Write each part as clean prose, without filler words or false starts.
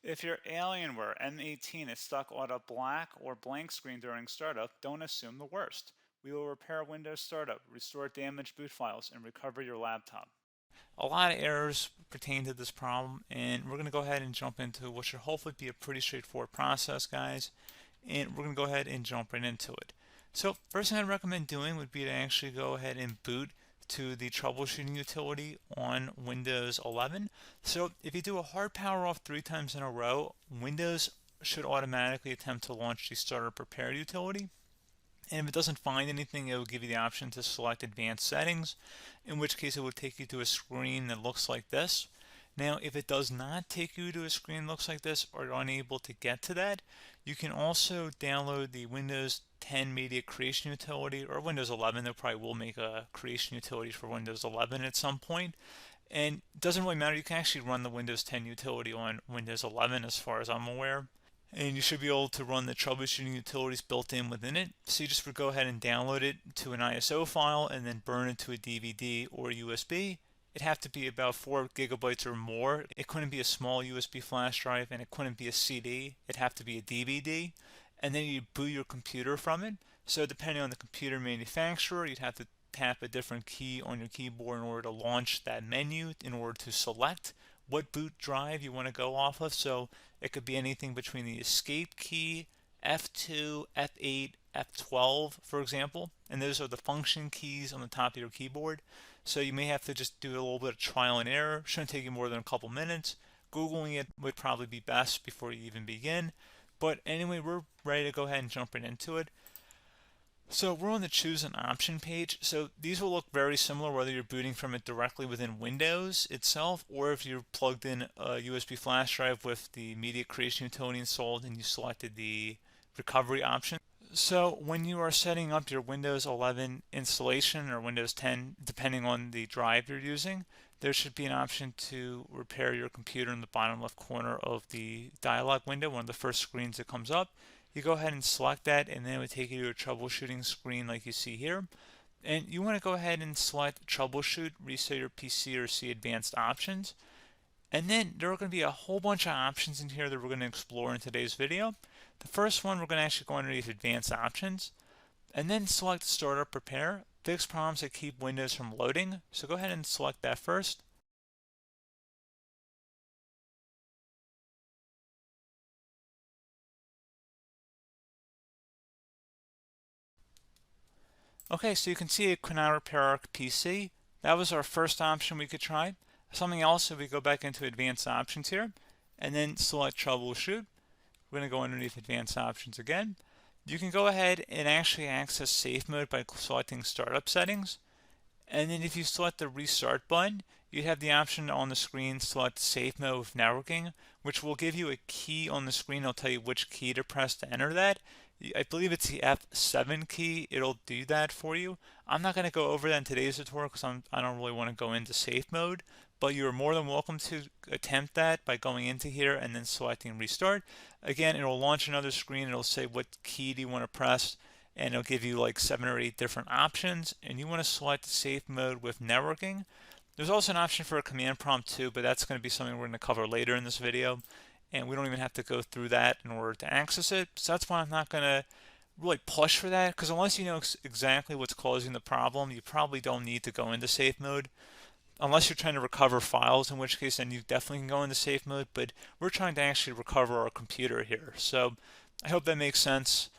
If your Alienware m18 is stuck on a black or blank screen during startup, don't assume the worst. We will repair Windows startup, restore damaged boot files, and recover your laptop. A lot of errors pertain to this problem, and we're going to go ahead and jump into what should hopefully be a pretty straightforward process, guys. And we're going to go ahead and jump right into it. So first thing I'd recommend doing would be to actually go ahead and boot to the troubleshooting utility on Windows 11. So if you do a hard power off 3 times in a row, Windows should automatically attempt to launch the startup repair utility. And if it doesn't find anything, it will give you the option to select advanced settings, in which case it will take you to a screen that looks like this. Now, if it does not take you to a screen that looks like this, or you're unable to get to that, you can also download the Windows 10 Media Creation Utility, or Windows 11. They probably will make a creation utility for Windows 11 at some point. And it doesn't really matter, you can actually run the Windows 10 utility on Windows 11 as far as I'm aware. And you should be able to run the troubleshooting utilities built in within it. So you just would go ahead and download it to an ISO file and then burn it to a DVD or USB. It'd have to be about 4 gigabytes or more. It couldn't be a small USB flash drive, and it couldn't be a CD. It'd have to be a DVD. And then you boot your computer from it. So depending on the computer manufacturer, you'd have to tap a different key on your keyboard in order to launch that menu, in order to select what boot drive you want to go off of. So it could be anything between the escape key, F2, F8, F12, for example, and those are the function keys on the top of your keyboard. So you may have to just do a little bit of trial and error. Shouldn't take you more than a couple minutes. Googling it would probably be best before you even begin. But anyway, we're ready to go ahead and jump right into it. So we're on the choose an option page. So these will look very similar whether you're booting from it directly within Windows itself, or if you're plugged in a USB flash drive with the media creation utility installed and you selected the recovery option. So when you are setting up your Windows 11 installation or Windows 10, depending on the drive you're using, there should be an option to repair your computer in the bottom left corner of the dialog window, one of the first screens that comes up. You go ahead and select that, and then it would take you to a troubleshooting screen like you see here. And you want to go ahead and select troubleshoot, reset your PC, or see advanced options. And then there are going to be a whole bunch of options in here that we're going to explore in today's video. The first one, we're going to actually go underneath advanced options and then select startup repair, fix problems that keep Windows from loading. So go ahead and select that first. Okay, so you can see it could now repair our PC. That was our first option we could try. Something else, if we go back into advanced options here and then select troubleshoot, we're going to go underneath advanced options again. You can go ahead and actually access safe mode by selecting startup settings. And then if you select the restart button, you have the option on the screen select safe mode with networking, which will give you a key on the screen. It'll tell you which key to press to enter that. I believe it's the F7 key. It'll do that for you. I'm not going to go over that in today's tutorial because I don't really want to go into safe mode, but you're more than welcome to attempt that by going into here and then selecting restart. Again, it'll launch another screen. It'll say what key do you want to press, and it'll give you like 7 or 8 different options, and you want to select safe mode with networking. There's also an option for a command prompt too, but that's going to be something we're going to cover later in this video, and we don't even have to go through that in order to access it. So that's why I'm not going to really push for that, because unless you know exactly what's causing the problem, you probably don't need to go into safe mode. Unless you're trying to recover files, in which case then you definitely can go into safe mode, but we're trying to actually recover our computer here. So I hope that makes sense.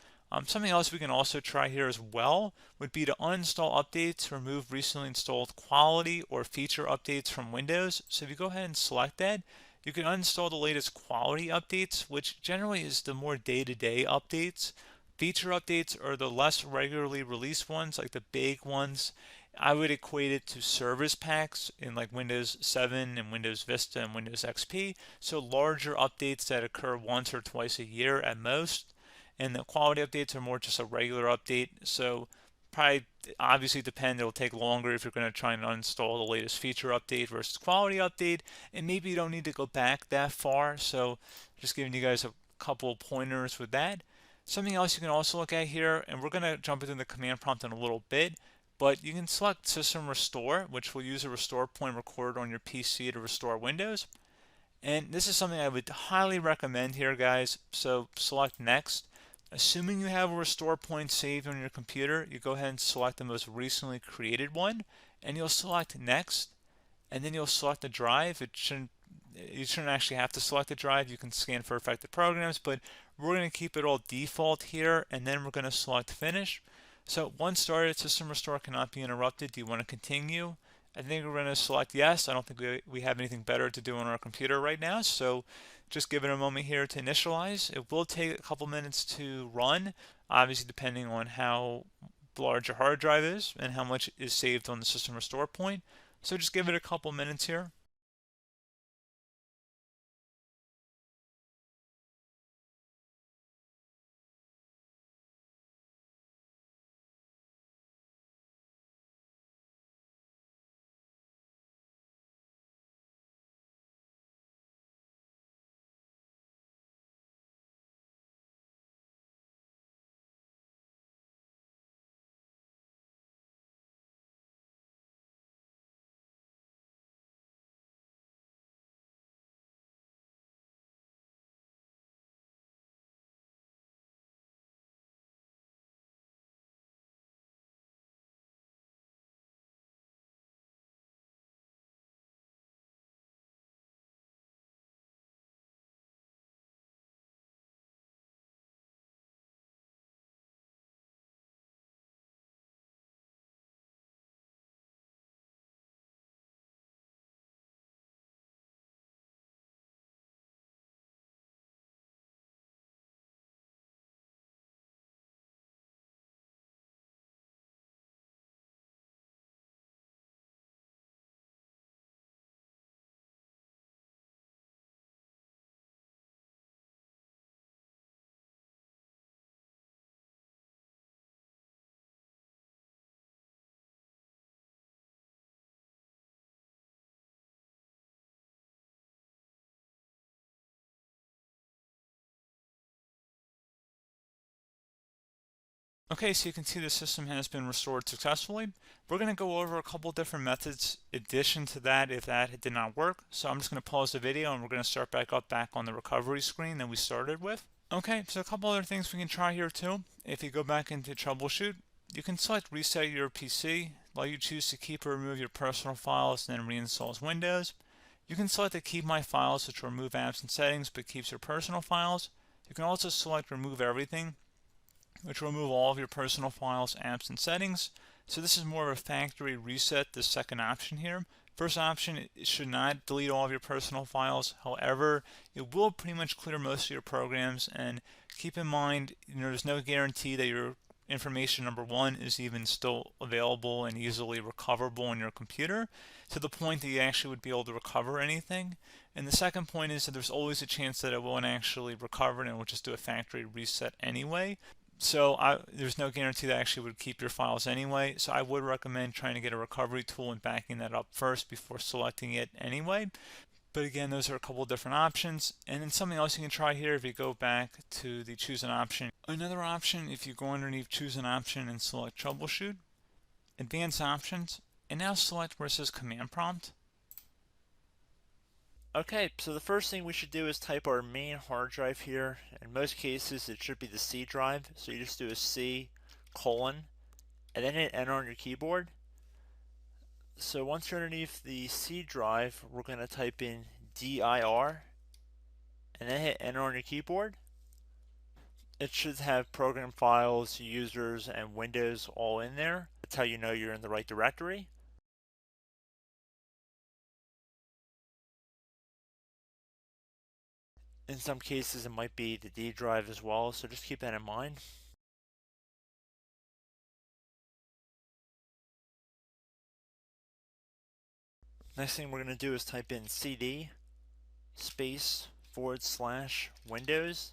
Something else we can also try here as well would be to uninstall updates, remove recently installed quality or feature updates from Windows. So if you go ahead and select that, you can uninstall the latest quality updates, which generally is the more day-to-day updates. Feature updates are the less regularly released ones, like the big ones. I would equate it to service packs in like Windows 7 and Windows Vista and Windows XP. So larger updates that occur once or twice a year at most. And the quality updates are more just a regular update. So probably obviously depend, it'll take longer if you're going to try and uninstall the latest feature update versus quality update. And maybe you don't need to go back that far. So just giving you guys a couple of pointers with that. Something else you can also look at here, and we're going to jump into the command prompt in a little bit, but you can select System Restore, which will use a restore point recorded on your PC to restore Windows. And this is something I would highly recommend here, guys. So select next. Assuming you have a restore point saved on your computer, you go ahead and select the most recently created one, and you'll select next, and then you'll select the drive. You shouldn't actually have to select the drive. You can scan for affected programs, but we're going to keep it all default here, and then we're going to select finish. So once started, system restore cannot be interrupted. Do you want to continue? I think we're going to select yes. I don't think we have anything better to do on our computer right now, so just give it a moment here to initialize. It will take a couple minutes to run, obviously depending on how large your hard drive is and how much is saved on the system restore point. So just give it a couple minutes here. Okay, so you can see the system has been restored successfully. We're going to go over a couple different methods in addition to that if that did not work. So I'm just going to pause the video and we're going to start back on the recovery screen that we started with. Okay, so a couple other things we can try here too. If you go back into troubleshoot, you can select reset your PC while you choose to keep or remove your personal files and then reinstalls Windows. You can select to keep my files, which will remove apps and settings but keeps your personal files. You can also select remove everything, which will remove all of your personal files, apps, and settings. So this is more of a factory reset, the second option here. First option, it should not delete all of your personal files. However, it will pretty much clear most of your programs. And keep in mind, there's no guarantee that your information, number one, is even still available and easily recoverable on your computer to the point that you actually would be able to recover anything. And the second point is that there's always a chance that it won't actually recover and it will just do a factory reset anyway. So there's no guarantee that actually would keep your files anyway. So I would recommend trying to get a recovery tool and backing that up first before selecting it anyway. But again, those are a couple different options. And then something else you can try here if you go back to the choose an option. Another option, if you go underneath choose an option and select troubleshoot, advanced options, and now select where it says command prompt. Okay, so the first thing we should do is type our main hard drive here. In most cases, it should be the C drive. So you just do a C colon and then hit enter on your keyboard. So once you're underneath the C drive, we're going to type in dir and then hit enter on your keyboard. It should have program files, users, and Windows all in there. That's how you know you're in the right directory. In some cases, it might be the D drive as well, so just keep that in mind. Next thing we're going to do is type in cd space / Windows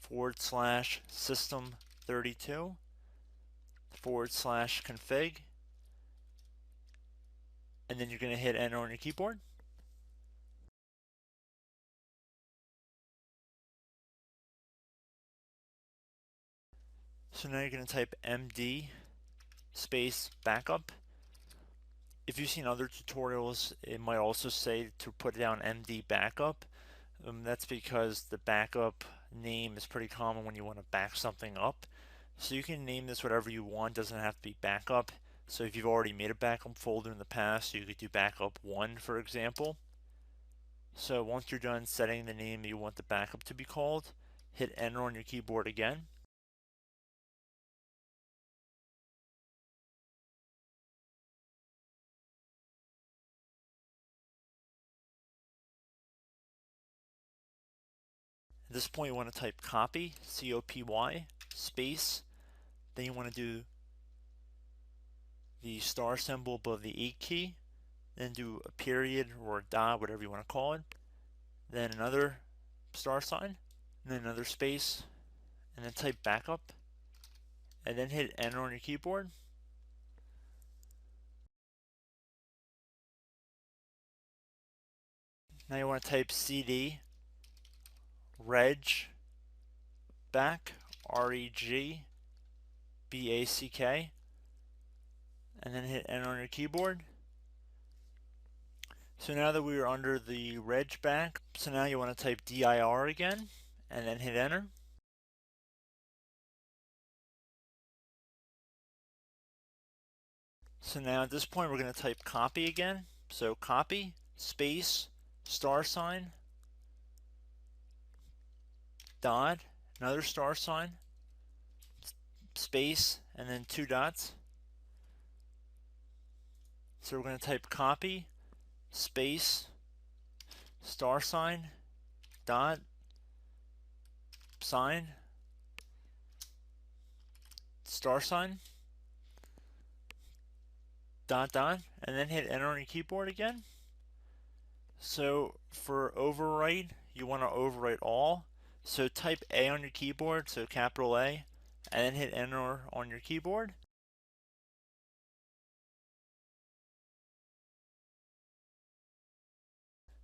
/ system 32 / config, and then you're going to hit enter on your keyboard. So now you're going to type md space backup, If you've seen other tutorials, it might also say to put down MD backup. That's because the backup name is pretty common when you want to back something up. So you can name this whatever you want, doesn't have to be backup. So if you've already made a backup folder in the past, you could do backup 1, for example. So once you're done setting the name you want the backup to be called, hit enter on your keyboard again. At this point you want to type copy, C-O-P-Y, space, then you want to do the star symbol above the 8 key, then do a period or a dot, whatever you want to call it, then another star sign, and then another space, and then type backup, and then hit enter on your keyboard. Now you want to type CD reg back, REGBACK, and then hit enter on your keyboard. So now that we are under the reg back, so now you want to type DIR again, and then hit enter. So now at this point we're going to type copy again. So copy, space, star sign, dot, another star sign, space, and then 2 dots. So we're going to type copy, space, star sign, dot, sign, star sign, dot, dot, and then hit enter on your keyboard again. So for overwrite, you want to overwrite all. So type A on your keyboard, so capital A, and then hit enter on your keyboard.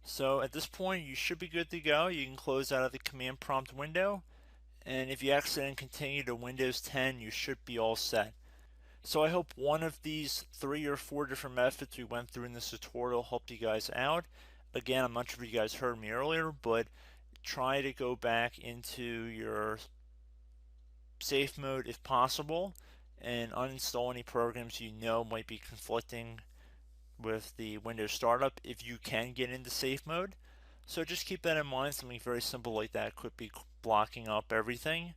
So at this point you should be good to go. You can close out of the command prompt window, and if you accidentally continue to Windows 10 you should be all set. So I hope one of these 3 or 4 different methods we went through in this tutorial helped you guys out. Again, I'm not sure if you guys heard me earlier, but try to go back into your safe mode if possible and uninstall any programs you know might be conflicting with the Windows startup if you can get into safe mode. So just keep that in mind. Something very simple like that could be blocking up everything.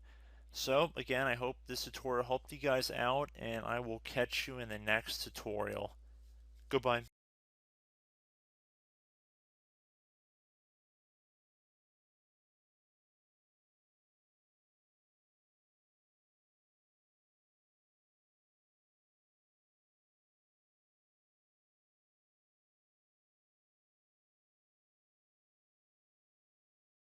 So again, I hope this tutorial helped you guys out, and I will catch you in the next tutorial. Goodbye.